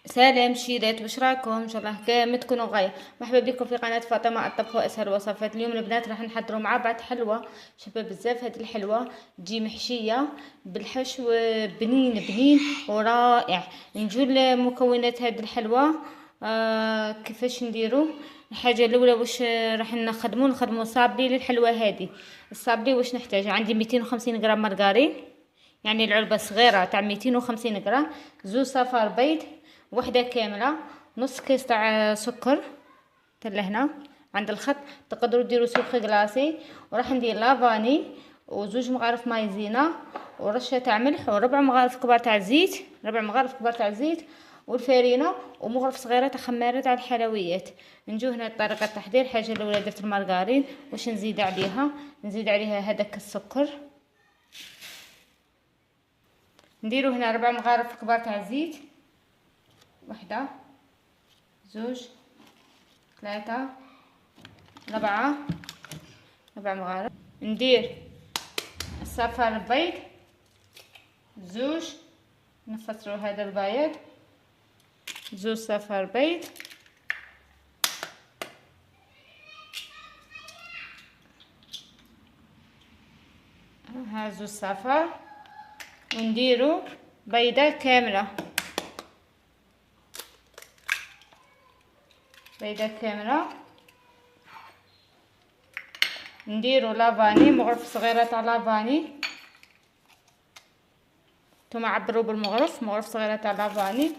سلام شيرات، واش راكم؟ ان شاء الله كامل تكونوا غايه. مرحبا بكم في قناه فاطمه الطبخ واسهل الوصفات. اليوم البنات راح نحضروا مع بعض حلوه شابه بزاف. هذه الحلوه تجي محشيه بالحشو بنين بنين ورائع. نجو لمكونات هذه الحلوه. كيفاش نديروا؟ الحاجه الاولى واش راح نخدموا صابلي للحلوه هذه. الصابلي واش نحتاج؟ عندي 250 غرام مارغرين، يعني العلبة صغيرة تاع 250 غرام، زوج صفار بيض، وحدة كاملة، نص كيس تاع سكر تا لهنا عند الخط. تقدروا ديروا سكر كلاصي. وراح ندير لافاني وزوج مغارف مايزينا ورشة تاع ملح وربع مغارف كبار تاع زيت، والفارينة ومغرف صغيرة تاع خمارة تاع الحلويات. نجو هنا طريقة التحضير. الحاجة الأولى درت المارغرين. واش نزيد عليها؟ نزيد عليها هذاك السكر. نديرو هنا 4 مغارف كبار تاع زيت، وحده، زوج، 3، 4 مغارف. ندير الصفار البيض، زوج، نفصلو هذا البيض، زوج صفار بيض، ها زوج صفار، ونديرو بيضة كاملة، نديرو لافاني، مغرف صغيرة تاع لافاني، نتوما عبروا بالمغرف، صغيرة تاع لافاني،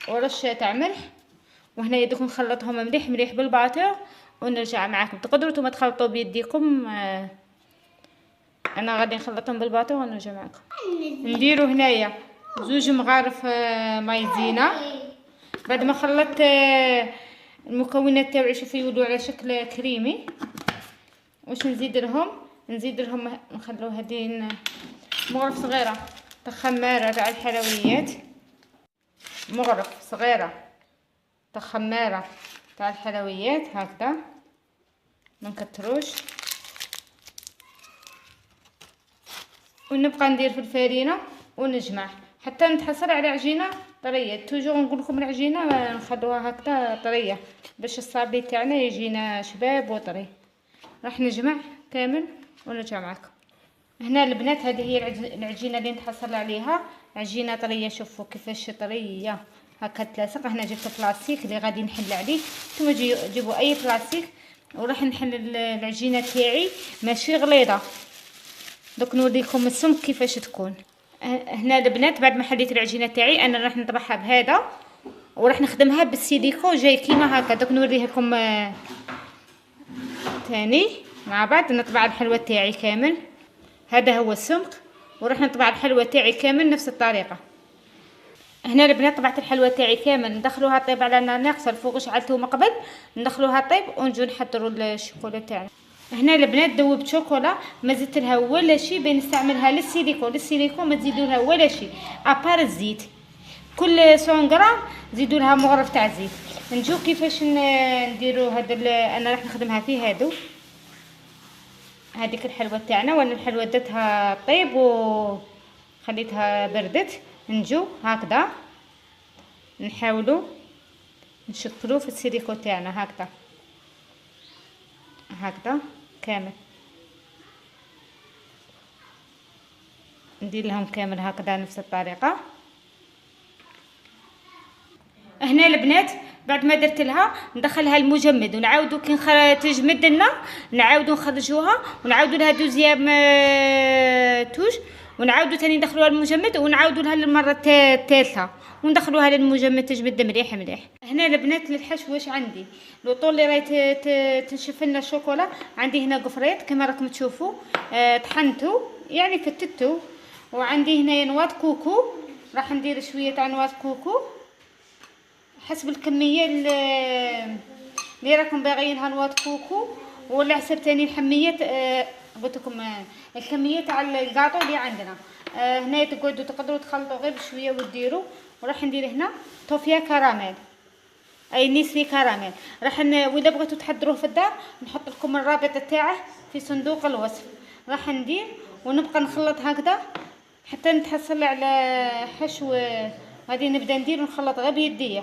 ورشة تاع ملح. وهنا يدكم نخلطهم مليح مليح بالباطر ونرجع معاكم. تقدروا نتوما تخلطوا بيديكم، انا غادي نخلطهم بالباطر ونرجع معاكم. نديرو هنايا زوج مغارف مايزينا. بعد ما خلطت المكونات تاوعي، شوفوا يولوا على شكل كريمي. واش نزيد لهم؟ نخلو هذه مغرف صغيره تاع خماره تاع الحلويات، هكذا ما نكتروش. ونبقى ندير في الفارينه ونجمع حتى نتحصل على عجينه طريه. توجور نقول لكم العجينه نخلوها هكذا طريه باش الصابي تاعنا يجينا شباب وطري. راح نجمع كامل ونرجع معكم. هنا البنات هذه هي العجينه اللي نتحصل عليها، عجينه طريه. شوفوا كيفاش طريه هكا تلاصق. هنا جبت بلاستيك اللي غادي نحل عليه. نتوما جيبوا اي بلاستيك وراح نحل العجينه تاعي ماشي غليظه. دوك نوريكم السمك كيفاش تكون. هنا البنات بعد ما حليت العجينه تاعي انا راح نطبخها بهذا وراح نخدمها بالسيليكو جاي كيما هكا. دوك نوريه لكم ثاني مع بعض. نطبع الحلوه تاعي كامل، هذا هو السمك، وراح نطبع الحلوه تاعي كامل نفس الطريقه. هنا البنات طبعت الحلوه تاعي كامل. ندخلوها طيب على نار ناقصه. الفوق شعلته من قبل، ندخلوها طيب ونجو نحضروا الشوكولا تاعنا. هنا البنات ذوبت شوكولا، ما زدت لها ولا شيء. بنستعملها للسيليكون ما تزيدوا لها ولا شيء ابار الزيت. كل 100 غرام زيدوا لها مغرف تاع زيت. نجو كيفاش نديروا هذا. انا راح نخدمها في هذيك الحلوه تاعنا. وانا الحلوه درتها طيب وخليتها بردت. نجو هكذا نحاولوا نشكلوا في السيليكو تاعنا هكذا كامل. ندير لهم كامل هكذا نفس الطريقه. هنا البنات بعد ما درت لها ندخلها المجمد ونعاودوا كي تجمد لنا نعاودوا نخرجوها ونعاودوا لها دوزيام توش ونعاودوا ثاني ندخلوها المجمد ونعاودوا لها للمره الثالثه وندخلوها للمجمد تجمد مليح مليح. هنا البنات للحشو واش عندي؟ الوطول اللي راهي تنشف لنا الشوكولا. عندي هنا قفريط كما راكم تشوفوا، طحنته يعني فتتو. وعندي هنا نوات كوكو، راح ندير شويه تاع نوات كوكو حسب الكميه اللي راكم باغيينها. نوات كوكو ولا حسب ثاني الحميه. قلت لكم الكميه تاع الكاطو اللي عندنا. هنا تقدروا تخلطوا غير بشويه وديروا. وراح ندير هنا توفيا كراميل، اي نسري كراميل. واذا بغيتوا تحضروه في الدار نحط لكم الرابط تاعه في صندوق الوصف. راح ندير ونبقى نخلط هكذا حتى نتحصل على حشو. غادي نبدا ندير ونخلط غير بيديا.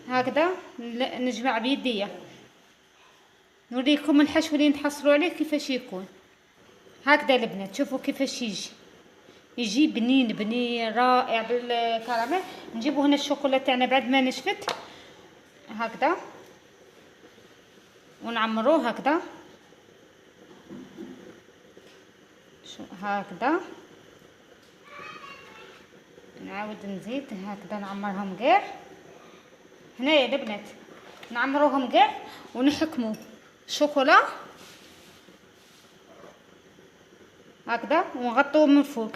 هكذا نجمع بيديا، نوريكم الحشو اللي نتحصلوا عليه كيفاش يكون. هكذا البنات شوفوا كيفاش يجي بنين بنين رائع بالكراميل. نجيبوا هنا الشوكولا تاعنا بعد ما نشفت هكذا ونعمروه هكذا هكذا، نعاود نزيد هكذا نعمرهم كاع هنايا البنات، نعمروهم كاع ونحكموا الشوكولا هكذا ونغطوه من فوق،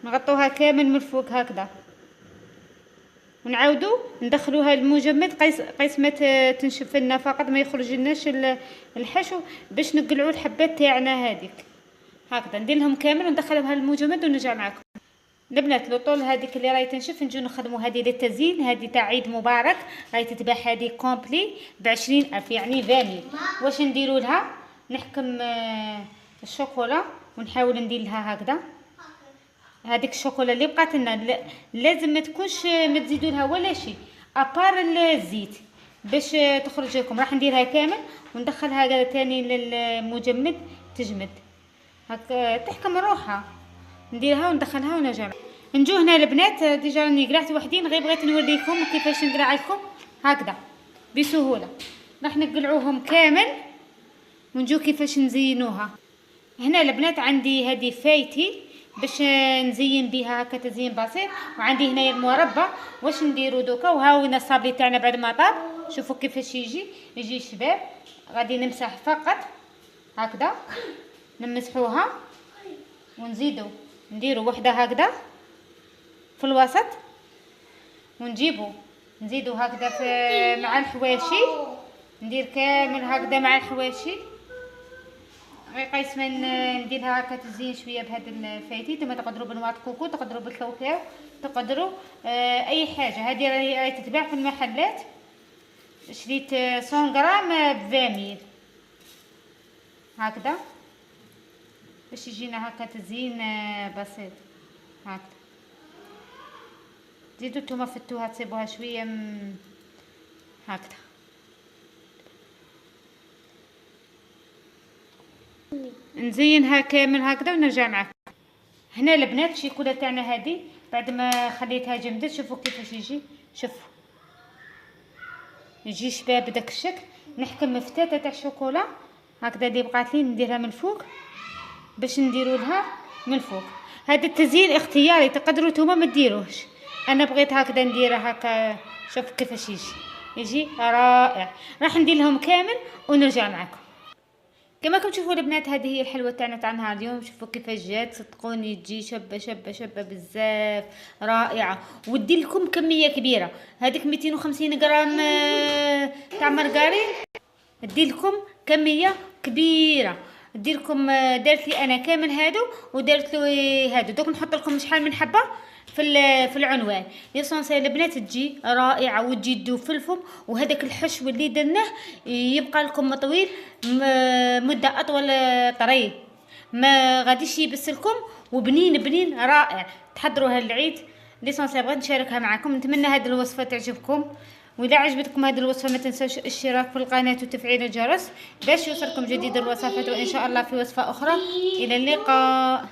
نغطوها كامل من فوق هكذا، ونعاودوا ندخلوها المجمد قيس ما تنشف لنا فقط، ما يخرج لناش الحشو باش نقلعوا الحبات تاعنا هذيك هكذا. ندير لهم كامل وندخلهم المجمد ونرجع معكم البنات. لو طول هذيك اللي راهي تنشف نجيو نخدموا هذه للتزيين، هذه تاع عيد مبارك راهي تتباع هذه كومبلي ب20,000 يعني 20,000. واش نديروا لها؟ نحكم الشوكولا ونحاول ندير لها هكذا هذيك الشوكولا اللي بقات لنا، لازم ما تكونش ما تزيدوا لها ولا شيء ابار الزيت باش تخرج لكم. راح نديرها كامل وندخلها هكذا ثاني للمجمد تجمد هكا تحكم روحها، نديرها وندخلها ونرجع. نجو هنا البنات ديجا راني قلعت وحدين، غير بغيت نوريكم كيفاش نقلع لكم هكذا بسهوله. راح نقلعوهم كامل ونجو كيفاش نزينوها. هنا البنات عندي هذه فايتي باش نزين بها هكا تزيين بسيط، وعندي هنايا المربى. واش نديرو دوكا؟ وهاوينا الصابلي تاعنا بعد ما طاب، شوفوا كيفاش يجي شباب. غادي نمسح فقط هكذا، نمسحوها ونزيدو نديرو وحده هكذا في الوسط، نزيدو هكذا مع الحواشي، ندير كامل هكذا مع الحواشي. غير قيس ما نديرها هكا تزين شويه بهذا الفايتي. نتوما تقدروا بنواط كوكو، تقدروا بالكاوكاو، تقدروا اي حاجه. هذه راهي تتباع في المحلات، شريت 100 غرام ب20,000 هكذا باش يجينا هكا تزيين بسيط هكذا. زيدوا نتوما فتوها تسيبوها شويه هكذا. نزينها كامل هكذا ونرجع معكم. هنا البنات الشيكولا تاعنا هذه بعد ما خليتها جمدت، شوفوا كيفاش شوفوا يجي شباب بداك الشكل. نحكم فتاته تاع الشوكولا هكذا اللي بقات لي نديرها من فوق باش نديروا لها من فوق. هذا التزيين اختياري، تقدروا نتوما ما ديروهش، انا بغيت هكذا نديرها هكا. شوفوا كيفاش يجي رائع. راح ندير لهم كامل ونرجع معكم. كما راكم تشوفوا البنات هذه هي الحلوه تاعنا تاع نهار اليوم. شوفوا كيفاش جات، صدقوني تجي شابه شابه شابه بزاف رائعه. ودير لكم كميه كبيره، هذيك 250 غرام تاع مارغرين دير لكم كميه كبيره. دير لكم دارت لي انا كامل هادو ودارت له هادو. دوك نحط لكم شحال من حبه في العنوان. ليسونسيال البنات تجي رائعه وتجي تدوب في الفم، وهذاك الحشو اللي درناه يبقى لكم طويل مده اطول طري، ما غاديش يبس لكم، وبنين بنين رائع. تحضروها للعيد. ليسونسيال بغيت نشاركها معكم، نتمنى هذه الوصفه تعجبكم. واذا عجبتكم هذه الوصفه ما تنسوش الاشتراك في القناه وتفعيل الجرس باش يوصلكم جديد الوصفات، وان شاء الله في وصفه اخرى. الى اللقاء.